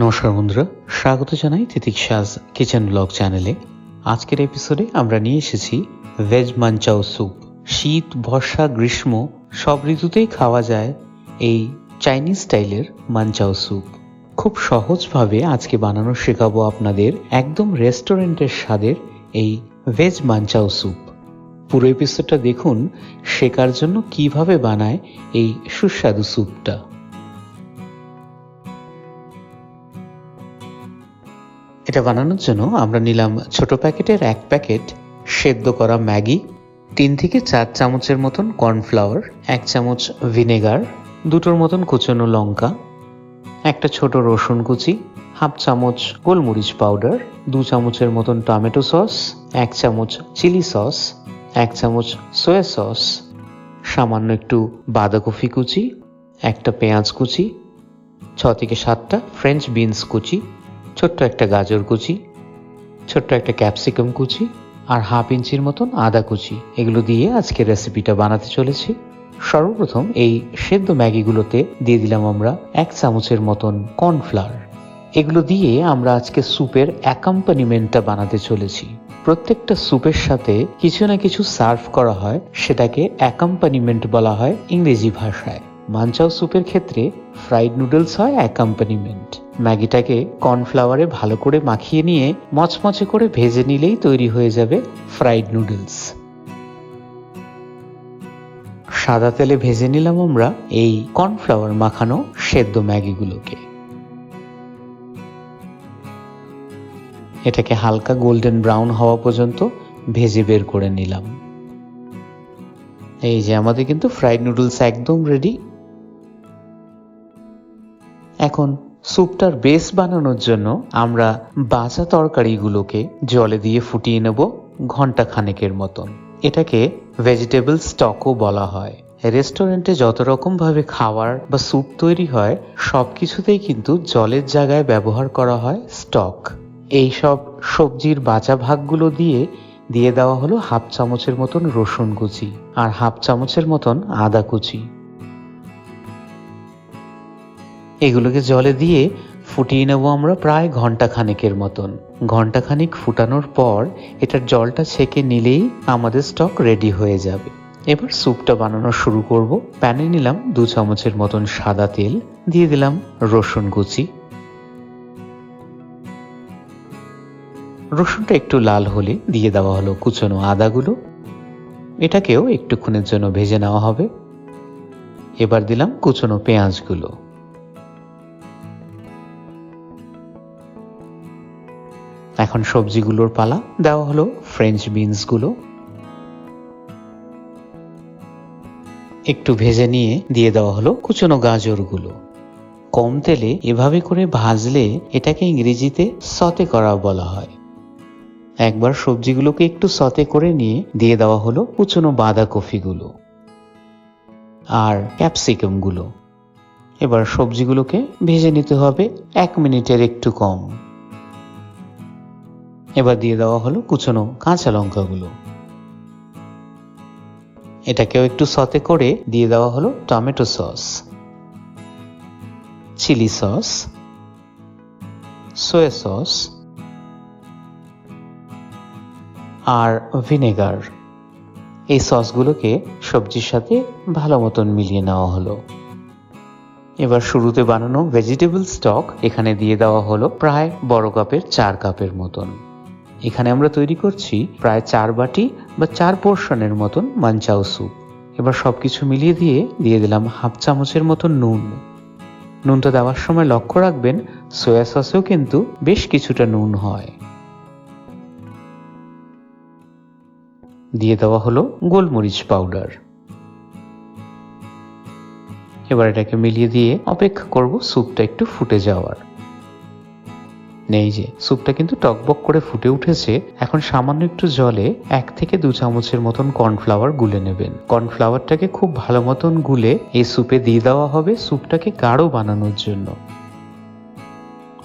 নমস্কার বন্ধুরা, স্বাগত জানাই তিতিক্ষাস কিচেন ব্লগ চ্যানেলে। আজকের এপিসোডে আমরা নিয়ে এসেছি ভেজ মানচাও স্যুপ। শীত, বর্ষা, গ্রীষ্ম সব ঋতুতেই খাওয়া যায় এই চাইনিজ স্টাইলের মানচাও স্যুপ। খুব সহজভাবে আজকে বানানো শেখাবো আপনাদের একদম রেস্টুরেন্টের স্বাদের এই ভেজ মানচাও স্যুপ। পুরো এপিসোডটা দেখুন শেখার জন্য কিভাবে বানায় এই সুস্বাদু স্যুপটা। এটা বানানোর জন্য আমরা নিলাম ছোট প্যাকেটের 1 প্যাকেট সেদ্ধ করা ম্যাগি, 3 থেকে 4 চামচের মতন কর্নফ্লাওয়ার, 1 চামচ ভিনেগার, 2টোর মতন কুচনো লঙ্কা, একটা ছোট রসুন কুচি, হাফ চামচ গোলমরিচ পাউডার, 2 চামচের মতন টমেটো সস, 1 চামচ চিলি সস, 1 চামচ সয়া সস, সামান্য একটু বাঁধাকপি কুচি, একটা পেঁয়াজ কুচি, 6 থেকে 7টা ফ্রেঞ্চ বিনস কুচি, ছোট্ট একটা গাজর কুচি, ছোট্ট একটা ক্যাপসিকাম কুচি আর হাফ ইঞ্চির মতন আদা কুচি। এগুলো দিয়ে আজকে রেসিপিটা বানাতে চলেছি। সর্বপ্রথম এই সেদ্ধ ম্যাগিগুলোতে দিয়ে দিলাম আমরা 1 চামচের মতন কর্নফ্লাওয়ার। এগুলো দিয়ে আমরা আজকে স্যুপের অ্যাকম্পানিমেন্টটা বানাতে চলেছি। প্রত্যেকটা স্যুপের সাথে কিছু না কিছু সার্ভ করা হয়, সেটাকে অ্যাকম্পানিমেন্ট বলা হয় ইংরেজি ভাষায়। মানচাও স্যুপের ক্ষেত্রে ফ্রাইড নুডলস হয় অ্যাকম্পানিমেন্ট। ম্যাগিটাকে কর্নফ্লাওয়ারে ভালো করে মাখিয়ে নিয়ে মচমচে করে ভেজে নিলেই তৈরি হয়ে যাবে ফ্রাইড নুডলস। সাদা তেলে ভেজে নিলাম আমরা এই কর্নফ্লাওয়ার মাখানো সেদ্ধ ম্যাগিগুলোকে। এটাকে হালকা গোল্ডেন ব্রাউন হওয়া পর্যন্ত ভেজে বের করে নিলাম। এই যে আমাদের কিন্তু ফ্রাইড নুডলস একদম রেডি। এখন স্যুপটার বেস বানানোর জন্য আমরা বাঁচা তরকারিগুলোকে জলে দিয়ে ফুটিয়ে নেব ঘন্টা খানেকের মতন। এটাকে ভেজিটেবল স্টকও বলা হয়। রেস্টুরেন্টে যত রকম ভাবে খাবার বা স্যুপ তৈরি হয় সবকিছুতেই কিন্তু জলের জায়গায় ব্যবহার করা হয় স্টক। এই সব সবজির বাঁচা ভাগগুলো দিয়ে দেওয়া হলো হাফ চামচের মতন রসুন কুচি আর হাফ চামচের মতন আদা কুচি। এগুলোকে জলে দিয়ে ফুটিয়ে নেব আমরা প্রায় ঘন্টা খানেকের মতন। ঘন্টা খানিক ফুটানোর পর এটার জলটা ছেঁকে নিলেই আমাদের স্টক রেডি হয়ে যাবে। এবার স্যুপটা বানানো শুরু করব। প্যানে নিলাম 2 চামচের মতন সাদা তেল, দিয়ে দিলাম রসুন কুচি। রসুনটা একটু লাল হলে দিয়ে দেওয়া হলো কুচনো আদাগুলো। এটাকেও একটুক্ষণের জন্য ভেজে নেওয়া হবে। এবার দিলাম কুচনো পেঁয়াজগুলো। এখন সবজিগুলোর পালা। দেওয়া হলো ফ্রেঞ্চ বিনসগুলো। একটু ভেজে নিয়ে দিয়ে দেওয়া হলো কুচনো গাজরগুলো। কম তেলে এভাবে করে ভাজলে এটাকে ইংরেজিতে সতে করা বলা হয়। একবার সবজিগুলোকে একটু সতে করে নিয়ে দিয়ে দেওয়া হলো কুচনো বাঁধাকপিগুলো আর ক্যাপসিকামগুলো। এবার সবজিগুলোকে ভেজে নিতে হবে 1 মিনিটের একটু কম। এবার দিয়ে দেওয়া হলো কুচনো কাঁচা লঙ্কাগুলো। এটাকেও একটু সতে করে দিয়ে দেওয়া হলো tomato sauce, chilli sauce, soya sauce আর ভিনেগার। এই সসগুলোকে সবজির সাথে ভালো মতন মিলিয়ে নেওয়া হলো। এবার শুরুতে বানানো ভেজিটেবল স্টক এখানে দিয়ে দেওয়া হলো প্রায় বড় কাপের 4 কাপের মতন। এখানে আমরা তৈরি করছি প্রায় 4 বাটি বা 4 পোর্শনের মতন মানচাও স্যুপ। এবার সবকিছু মিলিয়ে দিয়ে দিলাম হাফ চামচের মতন নুন। নুনটা দেওয়ার সময় লক্ষ্য রাখবেন সয়া সসেও কিন্তু বেশ কিছুটা নুন হয়। দিয়ে দেওয়া হলো গোলমরিচ পাউডার। এবার এটাকে মিলিয়ে দিয়ে অপেক্ষা করব স্যুপটা একটু ফুটে যাওয়ার। এই যে স্যুপটা কিন্তু টকবক করে ফুটে উঠেছে। এখন সামান্য একটু জলে 1 থেকে 2 চামচের মতন কর্নফ্লাওয়ার গুলে নেবেন। কর্নফ্লাওয়ারটাকে খুব ভালো মতন গুলে এই স্যুপে দিয়ে দেওয়া হবে স্যুপটাকে গাঢ় বানানোর জন্য।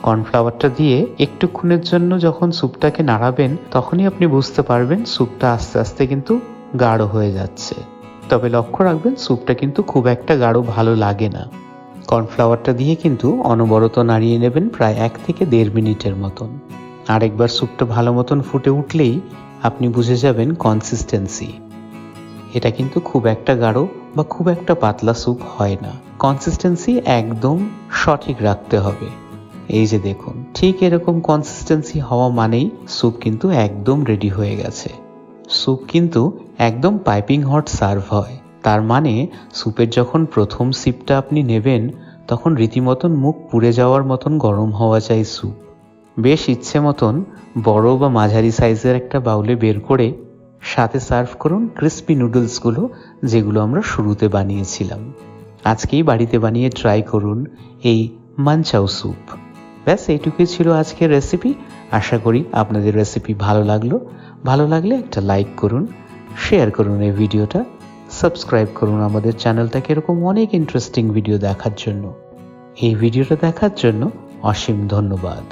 কর্নফ্লাওয়ারটা দিয়ে একটুক্ষণের জন্য যখন স্যুপটাকে নাড়াবেন তখনই আপনি বুঝতে পারবেন স্যুপটা আস্তে আস্তে কিন্তু গাঢ় হয়ে যাচ্ছে। তবে লক্ষ্য রাখবেন স্যুপটা কিন্তু খুব একটা গাঢ় ভালো লাগে না। কর্নফ্লাওয়ারটা দিয়ে কিন্তু অনবরত নাড়িয়ে নেবেন প্রায় 1 থেকে 1.5 মিনিটের মতন। আরেকবার স্যুপটা ভালো মতন ফুটে উঠলেই আপনি বুঝে যাবেন কনসিস্টেন্সি। এটা কিন্তু খুব একটা গাঢ় বা খুব একটা পাতলা স্যুপ হয় না, কনসিস্টেন্সি একদম সঠিক রাখতে হবে। এই যে দেখুন, ঠিক এরকম কনসিস্টেন্সি হওয়া মানেই স্যুপ কিন্তু একদম রেডি হয়ে গেছে। স্যুপ কিন্তু একদম পাইপিং হট সার্ভ হয়, তার মানে স্যুপের যখন প্রথম সিপটা আপনি নেবেন তখন রীতিমতন মুখ পুড়ে যাওয়ার মতন গরম হওয়া চাই স্যুপ। বেশ ইচ্ছে মতন বড় বা মাঝারি সাইজের একটা বাউলে বের করে সাথে সার্ভ করুন ক্রিস্পি নুডলসগুলো, যেগুলো আমরা শুরুতে বানিয়েছিলাম। আজকেই বাড়িতে বানিয়ে ট্রাই করুন এই মানচাও স্যুপ। ব্যাস এইটুকুই ছিল আজকের রেসিপি। আশা করি আপনাদের রেসিপি ভালো লাগলে একটা লাইক করুন, শেয়ার করুন এই ভিডিওটা, সাবস্ক্রাইব করুন আমাদের চ্যানেলটাকে এরকম অনেক ইন্টারেস্টিং ভিডিও দেখার জন্য। এই ভিডিওটা দেখার জন্য অসীম ধন্যবাদ।